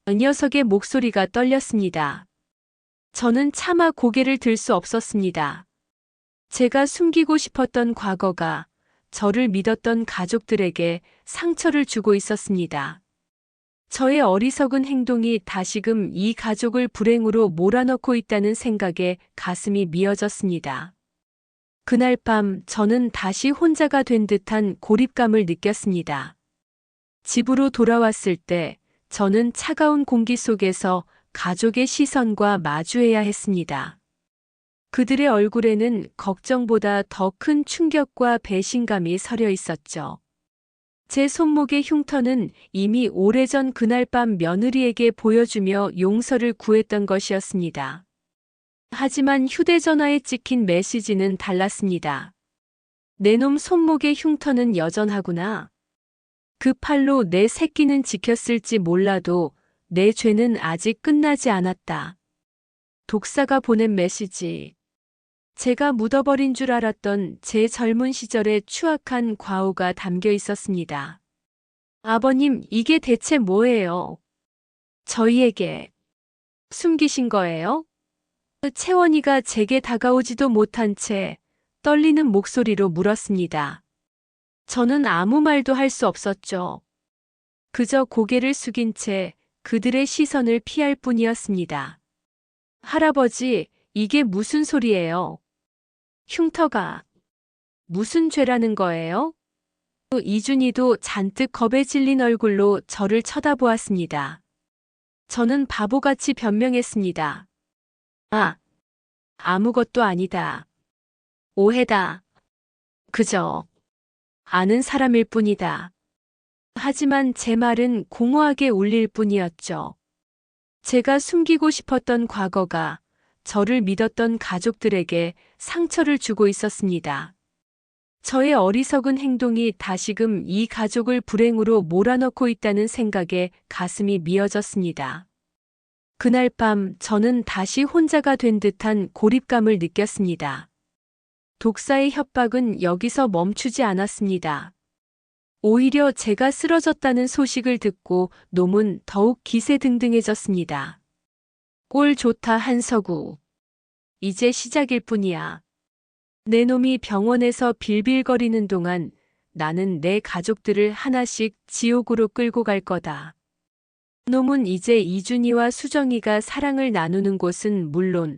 녀석의 목소리가 떨렸습니다. 저는 차마 고개를 들 수 없었습니다. 제가 숨기고 싶었던 과거가 저를 믿었던 가족들에게 상처를 주고 있었습니다. 저의 어리석은 행동이 다시금 이 가족을 불행으로 몰아넣고 있다는 생각에 가슴이 미어졌습니다. 그날 밤 저는 다시 혼자가 된 듯한 고립감을 느꼈습니다. 집으로 돌아왔을 때 저는 차가운 공기 속에서 가족의 시선과 마주해야 했습니다. 그들의 얼굴에는 걱정보다 더 큰 충격과 배신감이 서려 있었죠. 제 손목의 흉터는 이미 오래전 그날 밤 며느리에게 보여주며 용서를 구했던 것이었습니다. 하지만 휴대전화에 찍힌 메시지는 달랐습니다. 내 놈 손목의 흉터는 여전하구나. 그 팔로 내 새끼는 지켰을지 몰라도 내 죄는 아직 끝나지 않았다. 독사가 보낸 메시지. 제가 묻어버린 줄 알았던 제 젊은 시절의 추악한 과오가 담겨 있었습니다. 아버님, 이게 대체 뭐예요? 저희에게 숨기신 거예요? 채원이가 제게 다가오지도 못한 채 떨리는 목소리로 물었습니다. 저는 아무 말도 할 수 없었죠. 그저 고개를 숙인 채 그들의 시선을 피할 뿐이었습니다. 할아버지, 이게 무슨 소리예요? 흉터가 무슨 죄라는 거예요? 이준이도 잔뜩 겁에 질린 얼굴로 저를 쳐다보았습니다. 저는 바보같이 변명했습니다. 아, 아무것도 아니다. 오해다. 그저 아는 사람일 뿐이다. 하지만 제 말은 공허하게 울릴 뿐이었죠. 제가 숨기고 싶었던 과거가 저를 믿었던 가족들에게 상처를 주고 있었습니다. 저의 어리석은 행동이 다시금 이 가족을 불행으로 몰아넣고 있다는 생각에 가슴이 미어졌습니다. 그날 밤 저는 다시 혼자가 된 듯한 고립감을 느꼈습니다. 독사의 협박은 여기서 멈추지 않았습니다. 오히려 제가 쓰러졌다는 소식을 듣고 놈은 더욱 기세등등해졌습니다. 꼴 좋다 한서구. 이제 시작일 뿐이야. 내 놈이 병원에서 빌빌거리는 동안 나는 내 가족들을 하나씩 지옥으로 끌고 갈 거다. 놈은 이제 이준이와 수정이가 사랑을 나누는 곳은 물론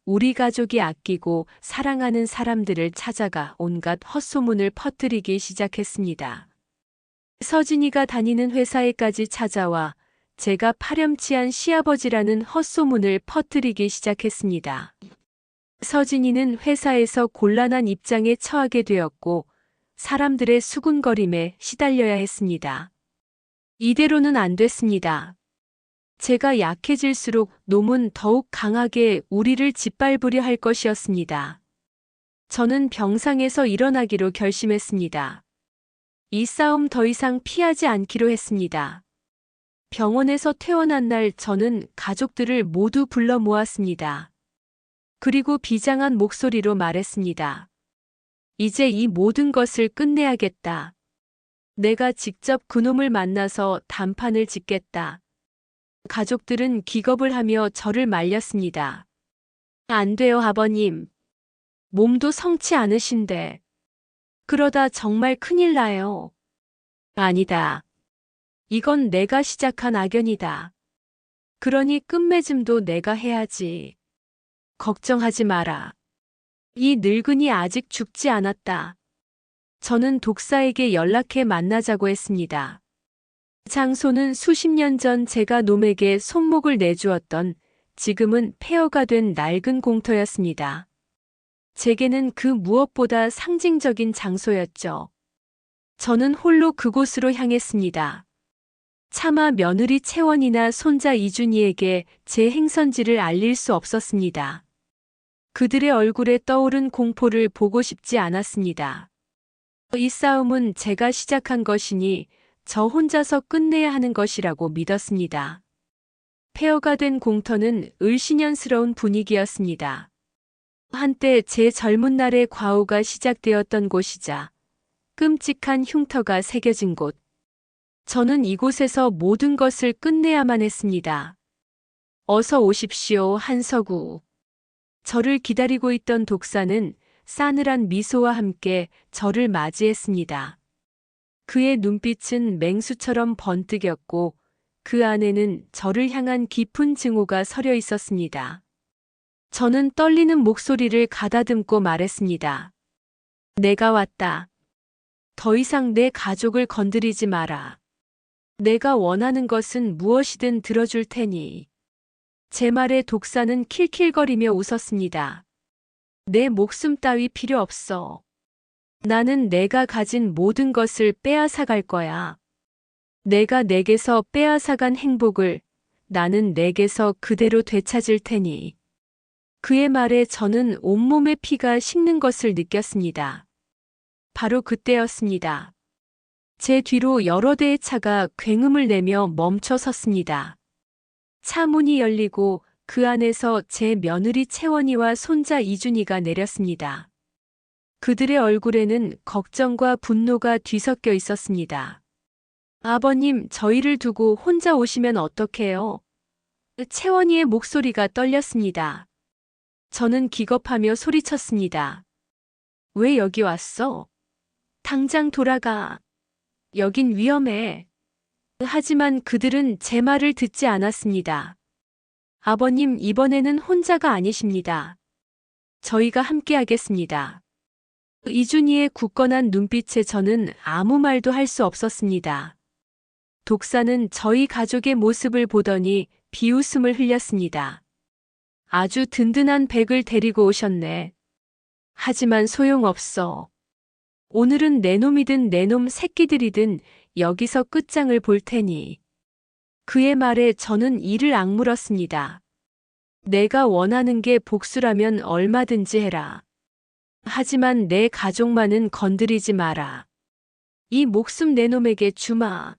우리 가족이 아끼고 사랑하는 사람들을 찾아가 온갖 헛소문을 퍼뜨리기 시작했습니다. 서진이가 다니는 회사에까지 찾아와 제가 파렴치한 시아버지라는 헛소문을 퍼뜨리기 시작했습니다. 서진이는 회사에서 곤란한 입장에 처하게 되었고 사람들의 수군거림에 시달려야 했습니다. 이대로는 안 됐습니다. 제가 약해질수록 놈은 더욱 강하게 우리를 짓밟으려 할 것이었습니다. 저는 병상에서 일어나기로 결심했습니다. 이 싸움 더 이상 피하지 않기로 했습니다. 병원에서 퇴원한 날 저는 가족들을 모두 불러 모았습니다. 그리고 비장한 목소리로 말했습니다. 이제 이 모든 것을 끝내야겠다. 내가 직접 그놈을 만나서 단판을 짓겠다. 가족들은 기겁을 하며 저를 말렸습니다. 안 돼요, 아버님. 몸도 성치 않으신데. 그러다 정말 큰일 나요. 아니다. 이건 내가 시작한 악연이다. 그러니 끝맺음도 내가 해야지. 걱정하지 마라. 이 늙은이 아직 죽지 않았다. 저는 독사에게 연락해 만나자고 했습니다. 장소는 수십 년 전 제가 놈에게 손목을 내주었던 지금은 폐허가 된 낡은 공터였습니다. 제게는 그 무엇보다 상징적인 장소였죠. 저는 홀로 그곳으로 향했습니다. 차마 며느리 채원이나 손자 이준이에게 제 행선지를 알릴 수 없었습니다. 그들의 얼굴에 떠오른 공포를 보고 싶지 않았습니다. 이 싸움은 제가 시작한 것이니 저 혼자서 끝내야 하는 것이라고 믿었습니다. 폐허가 된 공터는 을씨년스러운 분위기였습니다. 한때 제 젊은 날의 과오가 시작되었던 곳이자 끔찍한 흉터가 새겨진 곳. 저는 이곳에서 모든 것을 끝내야만 했습니다. 어서 오십시오, 한석우. 저를 기다리고 있던 독사는 싸늘한 미소와 함께 저를 맞이했습니다. 그의 눈빛은 맹수처럼 번뜩였고 그 안에는 저를 향한 깊은 증오가 서려 있었습니다. 저는 떨리는 목소리를 가다듬고 말했습니다. 내가 왔다. 더 이상 내 가족을 건드리지 마라. 내가 원하는 것은 무엇이든 들어줄 테니. 제 말에 독사는 킬킬거리며 웃었습니다. 내 목숨 따위 필요 없어. 나는 내가 가진 모든 것을 빼앗아갈 거야. 내가 내게서 빼앗아간 행복을 나는 내게서 그대로 되찾을 테니. 그의 말에 저는 온몸의 피가 식는 것을 느꼈습니다. 바로 그때였습니다. 제 뒤로 여러 대의 차가 굉음을 내며 멈춰 섰습니다. 차 문이 열리고 그 안에서 제 며느리 채원이와 손자 이준이가 내렸습니다. 그들의 얼굴에는 걱정과 분노가 뒤섞여 있었습니다. 아버님, 저희를 두고 혼자 오시면 어떡해요? 채원이의 목소리가 떨렸습니다. 저는 기겁하며 소리쳤습니다. 왜 여기 왔어? 당장 돌아가. 여긴 위험해. 하지만 그들은 제 말을 듣지 않았습니다. 아버님, 이번에는 혼자가 아니십니다. 저희가 함께하겠습니다. 이준이의 굳건한 눈빛에 저는 아무 말도 할 수 없었습니다. 독사는 저희 가족의 모습을 보더니 비웃음을 흘렸습니다. 아주 든든한 백을 데리고 오셨네. 하지만 소용없어. 오늘은 내 놈이든 내 놈 새끼들이든 여기서 끝장을 볼 테니. 그의 말에 저는 이를 악물었습니다. 내가 원하는 게 복수라면 얼마든지 해라. 하지만 내 가족만은 건드리지 마라. 이 목숨 내 놈에게 주마.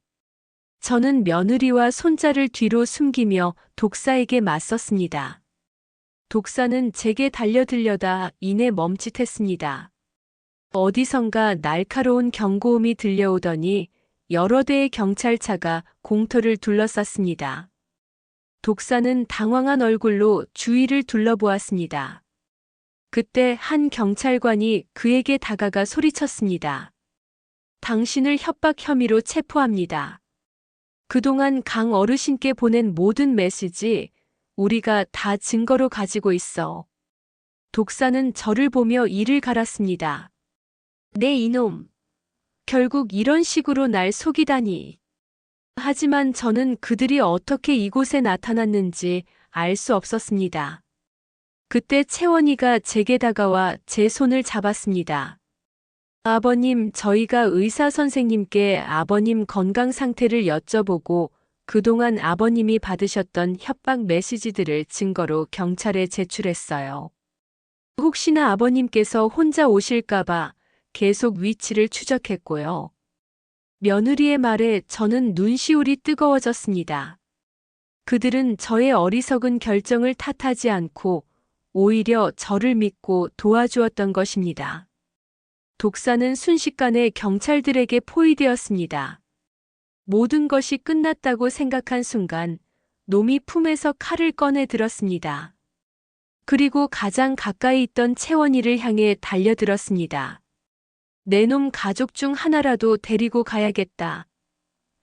저는 며느리와 손자를 뒤로 숨기며 독사에게 맞섰습니다. 독사는 제게 달려들려다 이내 멈칫했습니다. 어디선가 날카로운 경고음이 들려오더니 여러 대의 경찰차가 공터를 둘러쌌습니다. 독사는 당황한 얼굴로 주위를 둘러보았습니다. 그때 한 경찰관이 그에게 다가가 소리쳤습니다. 당신을 협박 혐의로 체포합니다. 그동안 강 어르신께 보낸 모든 메시지 우리가 다 증거로 가지고 있어. 독사는 저를 보며 이를 갈았습니다. 네 이놈. 결국 이런 식으로 날 속이다니. 하지만 저는 그들이 어떻게 이곳에 나타났는지 알 수 없었습니다. 그때 채원이가 제게 다가와 제 손을 잡았습니다. 아버님, 저희가 의사 선생님께 아버님 건강 상태를 여쭤보고 그동안 아버님이 받으셨던 협박 메시지들을 증거로 경찰에 제출했어요. 혹시나 아버님께서 혼자 오실까봐 계속 위치를 추적했고요. 며느리의 말에 저는 눈시울이 뜨거워졌습니다. 그들은 저의 어리석은 결정을 탓하지 않고 오히려 저를 믿고 도와주었던 것입니다. 독사는 순식간에 경찰들에게 포위되었습니다. 모든 것이 끝났다고 생각한 순간 놈이 품에서 칼을 꺼내 들었습니다. 그리고 가장 가까이 있던 채원이를 향해 달려들었습니다. 내 놈 가족 중 하나라도 데리고 가야겠다.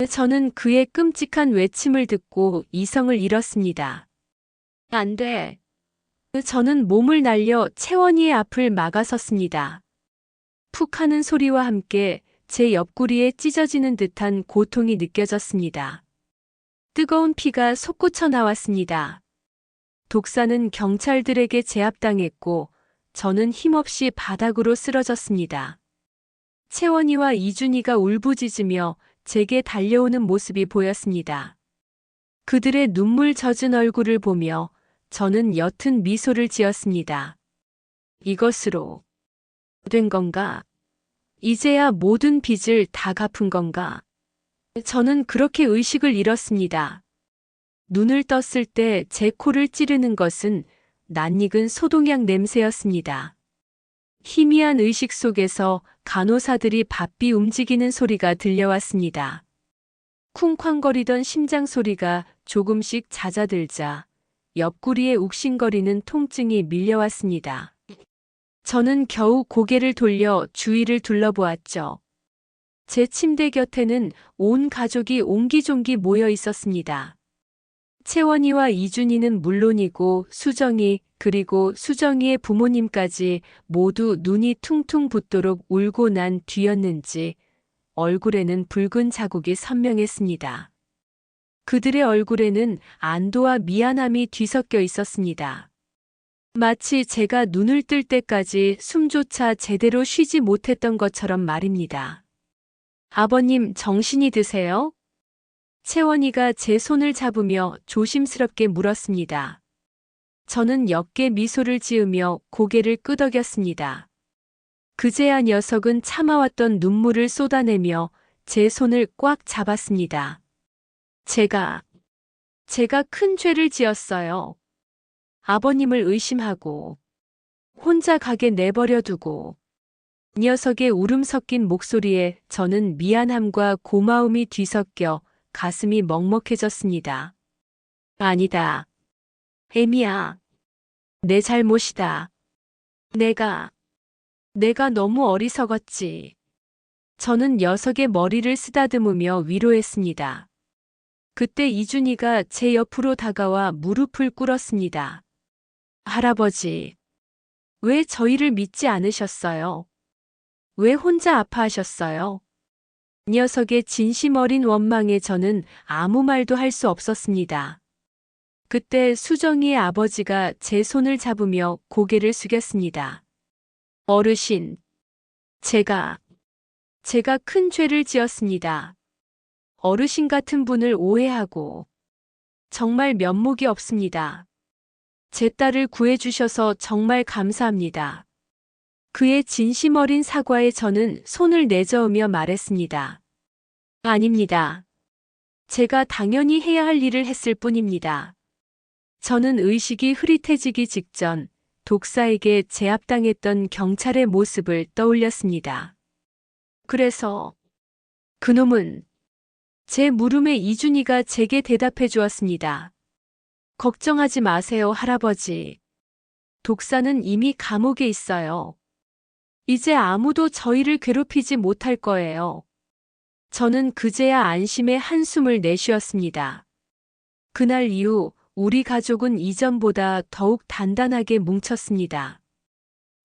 저는 그의 끔찍한 외침을 듣고 이성을 잃었습니다. 안 돼. 저는 몸을 날려 채원이의 앞을 막아섰습니다. 푹 하는 소리와 함께 제 옆구리에 찢어지는 듯한 고통이 느껴졌습니다. 뜨거운 피가 솟구쳐 나왔습니다. 독사는 경찰들에게 제압당했고 저는 힘없이 바닥으로 쓰러졌습니다. 채원이와 이준이가 울부짖으며 제게 달려오는 모습이 보였습니다. 그들의 눈물 젖은 얼굴을 보며 저는 옅은 미소를 지었습니다. 이것으로 된 건가? 이제야 모든 빚을 다 갚은 건가? 저는 그렇게 의식을 잃었습니다. 눈을 떴을 때 제 코를 찌르는 것은 낯익은 소독약 냄새였습니다. 희미한 의식 속에서 간호사들이 바삐 움직이는 소리가 들려왔습니다. 쿵쾅거리던 심장 소리가 조금씩 잦아들자 옆구리에 욱신거리는 통증이 밀려왔습니다. 저는 겨우 고개를 돌려 주위를 둘러보았죠. 제 침대 곁에는 온 가족이 옹기종기 모여 있었습니다. 채원이와 이준이는 물론이고 수정이 그리고 수정이의 부모님까지 모두 눈이 퉁퉁 붓도록 울고 난 뒤였는지 얼굴에는 붉은 자국이 선명했습니다. 그들의 얼굴에는 안도와 미안함이 뒤섞여 있었습니다. 마치 제가 눈을 뜰 때까지 숨조차 제대로 쉬지 못했던 것처럼 말입니다. 아버님, 정신이 드세요? 채원이가 제 손을 잡으며 조심스럽게 물었습니다. 저는 옅게 미소를 지으며 고개를 끄덕였습니다. 그제야 녀석은 참아왔던 눈물을 쏟아내며 제 손을 꽉 잡았습니다. 제가 큰 죄를 지었어요. 아버님을 의심하고 혼자 가게 내버려 두고. 녀석의 울음 섞인 목소리에 저는 미안함과 고마움이 뒤섞여 가슴이 먹먹해졌습니다. 아니다. 애미야. 내 잘못이다. 내가 너무 어리석었지. 저는 녀석의 머리를 쓰다듬으며 위로했습니다. 그때 이준이가 제 옆으로 다가와 무릎을 꿇었습니다. 할아버지, 왜 저희를 믿지 않으셨어요? 왜 혼자 아파하셨어요? 녀석의 진심 어린 원망에 저는 아무 말도 할 수 없었습니다. 그때 수정이의 아버지가 제 손을 잡으며 고개를 숙였습니다. 어르신, 제가 큰 죄를 지었습니다. 어르신 같은 분을 오해하고 정말 면목이 없습니다. 제 딸을 구해주셔서 정말 감사합니다. 그의 진심 어린 사과에 저는 손을 내저으며 말했습니다. 아닙니다. 제가 당연히 해야 할 일을 했을 뿐입니다. 저는 의식이 흐릿해지기 직전 독사에게 제압당했던 경찰의 모습을 떠올렸습니다. 그래서 그놈은 제 물음에 이준이가 제게 대답해 주었습니다. 걱정하지 마세요, 할아버지. 독사는 이미 감옥에 있어요. 이제 아무도 저희를 괴롭히지 못할 거예요. 저는 그제야 안심의 한숨을 내쉬었습니다. 그날 이후 우리 가족은 이전보다 더욱 단단하게 뭉쳤습니다.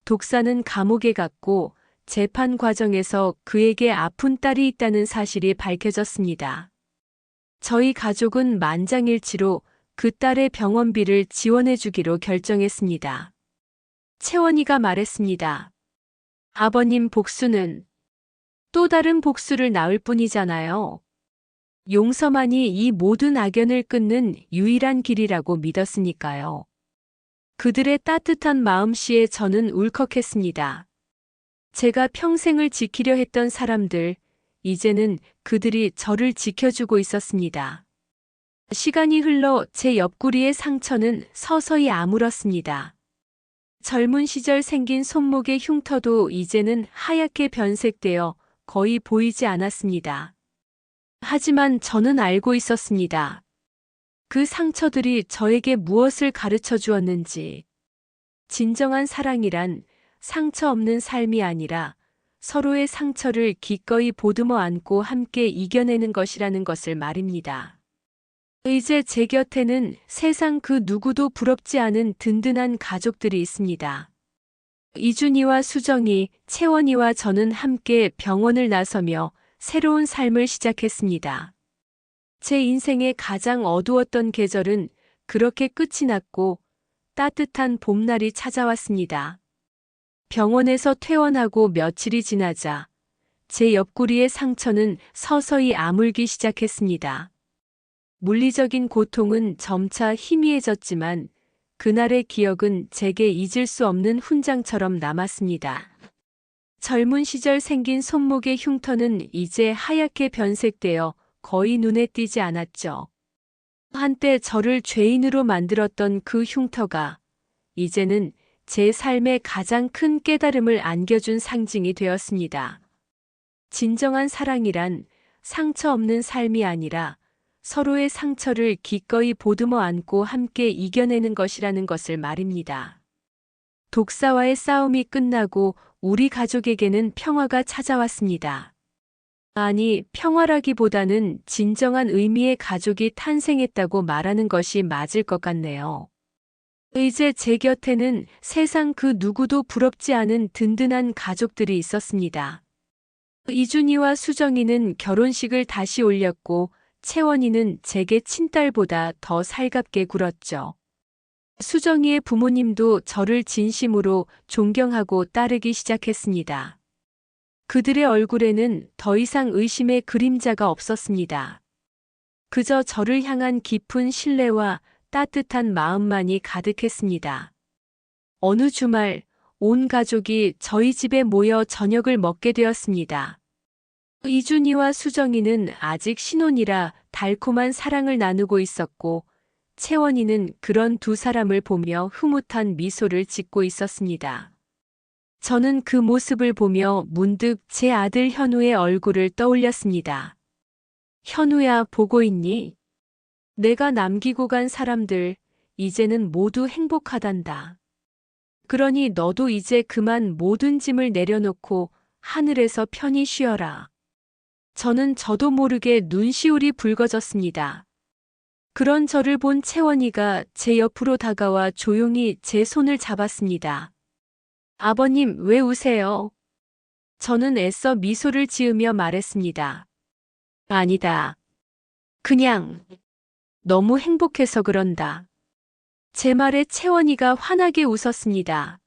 독사는 감옥에 갔고 재판 과정에서 그에게 아픈 딸이 있다는 사실이 밝혀졌습니다. 저희 가족은 만장일치로 그 딸의 병원비를 지원해 주기로 결정했습니다. 채원이가 말했습니다. 아버님, 복수는 또 다른 복수를 낳을 뿐이잖아요. 용서만이 이 모든 악연을 끊는 유일한 길이라고 믿었으니까요. 그들의 따뜻한 마음씨에 저는 울컥했습니다. 제가 평생을 지키려 했던 사람들, 이제는 그들이 저를 지켜주고 있었습니다. 시간이 흘러 제 옆구리의 상처는 서서히 아물었습니다. 젊은 시절 생긴 손목의 흉터도 이제는 하얗게 변색되어 거의 보이지 않았습니다. 하지만 저는 알고 있었습니다. 그 상처들이 저에게 무엇을 가르쳐 주었는지. 진정한 사랑이란 상처 없는 삶이 아니라 서로의 상처를 기꺼이 보듬어 안고 함께 이겨내는 것이라는 것을 말입니다. 이제 제 곁에는 세상 그 누구도 부럽지 않은 든든한 가족들이 있습니다. 이준이와 수정이, 채원이와 저는 함께 병원을 나서며 새로운 삶을 시작했습니다. 제 인생의 가장 어두웠던 계절은 그렇게 끝이 났고 따뜻한 봄날이 찾아왔습니다. 병원에서 퇴원하고 며칠이 지나자 제 옆구리의 상처는 서서히 아물기 시작했습니다. 물리적인 고통은 점차 희미해졌지만 그날의 기억은 제게 잊을 수 없는 훈장처럼 남았습니다. 젊은 시절 생긴 손목의 흉터는 이제 하얗게 변색되어 거의 눈에 띄지 않았죠. 한때 저를 죄인으로 만들었던 그 흉터가 이제는 제 삶의 가장 큰 깨달음을 안겨준 상징이 되었습니다. 진정한 사랑이란 상처 없는 삶이 아니라 서로의 상처를 기꺼이 보듬어 안고 함께 이겨내는 것이라는 것을 말입니다. 독사와의 싸움이 끝나고 우리 가족에게는 평화가 찾아왔습니다. 아니, 평화라기보다는 진정한 의미의 가족이 탄생했다고 말하는 것이 맞을 것 같네요. 이제 제 곁에는 세상 그 누구도 부럽지 않은 든든한 가족들이 있었습니다. 이준이와 수정이는 결혼식을 다시 올렸고 채원이는 제게 친딸보다 더 살갑게 굴었죠. 수정이의 부모님도 저를 진심으로 존경하고 따르기 시작했습니다. 그들의 얼굴에는 더 이상 의심의 그림자가 없었습니다. 그저 저를 향한 깊은 신뢰와 따뜻한 마음만이 가득했습니다. 어느 주말 온 가족이 저희 집에 모여 저녁을 먹게 되었습니다. 이준이와 수정이는 아직 신혼이라 달콤한 사랑을 나누고 있었고 채원이는 그런 두 사람을 보며 흐뭇한 미소를 짓고 있었습니다. 저는 그 모습을 보며 문득 제 아들 현우의 얼굴을 떠올렸습니다. 현우야, 보고 있니? 내가 남기고 간 사람들 이제는 모두 행복하단다. 그러니 너도 이제 그만 모든 짐을 내려놓고 하늘에서 편히 쉬어라. 저는 저도 모르게 눈시울이 붉어졌습니다. 그런 저를 본 채원이가 제 옆으로 다가와 조용히 제 손을 잡았습니다. 아버님, 왜 우세요? 저는 애써 미소를 지으며 말했습니다. 아니다. 그냥 너무 행복해서 그런다. 제 말에 채원이가 환하게 웃었습니다.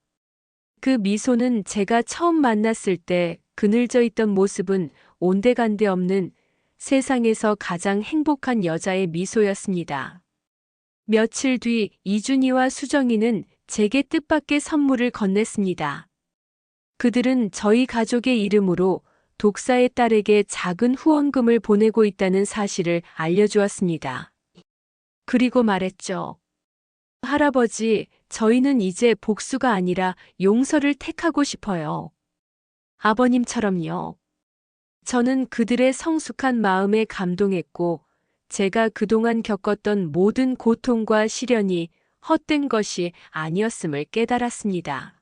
그 미소는 제가 처음 만났을 때 그늘져 있던 모습은 온데간데 없는 세상에서 가장 행복한 여자의 미소였습니다. 며칠 뒤 이준이와 수정이는 제게 뜻밖의 선물을 건넸습니다. 그들은 저희 가족의 이름으로 독사의 딸에게 작은 후원금을 보내고 있다는 사실을 알려주었습니다. 그리고 말했죠. 할아버지, 저희는 이제 복수가 아니라 용서를 택하고 싶어요. 아버님처럼요. 저는 그들의 성숙한 마음에 감동했고 제가 그동안 겪었던 모든 고통과 시련이 헛된 것이 아니었음을 깨달았습니다.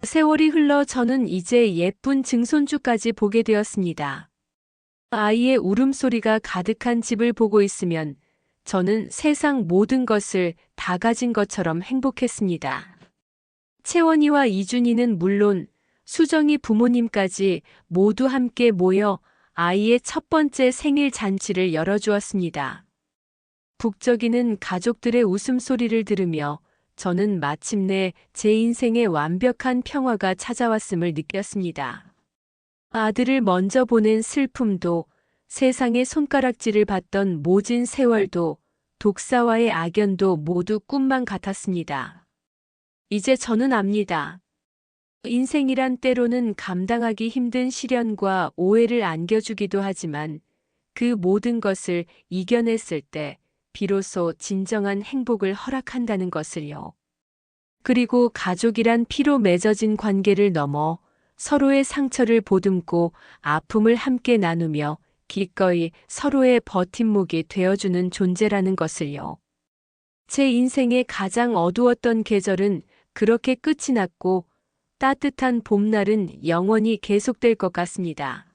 세월이 흘러 저는 이제 예쁜 증손주까지 보게 되었습니다. 아이의 울음소리가 가득한 집을 보고 있으면 저는 세상 모든 것을 다 가진 것처럼 행복했습니다. 채원이와 이준이는 물론 수정이 부모님까지 모두 함께 모여 아이의 첫 번째 생일 잔치를 열어주었습니다. 북적이는 가족들의 웃음소리를 들으며 저는 마침내 제 인생의 완벽한 평화가 찾아왔음을 느꼈습니다. 아들을 먼저 보낸 슬픔도 세상의 손가락질을 받던 모진 세월도 독사와의 악연도 모두 꿈만 같았습니다. 이제 저는 압니다. 인생이란 때로는 감당하기 힘든 시련과 오해를 안겨주기도 하지만 그 모든 것을 이겨냈을 때 비로소 진정한 행복을 허락한다는 것을요. 그리고 가족이란 피로 맺어진 관계를 넘어 서로의 상처를 보듬고 아픔을 함께 나누며 기꺼이 서로의 버팀목이 되어주는 존재라는 것을요. 제 인생의 가장 어두웠던 계절은 그렇게 끝이 났고 따뜻한 봄날은 영원히 계속될 것 같습니다.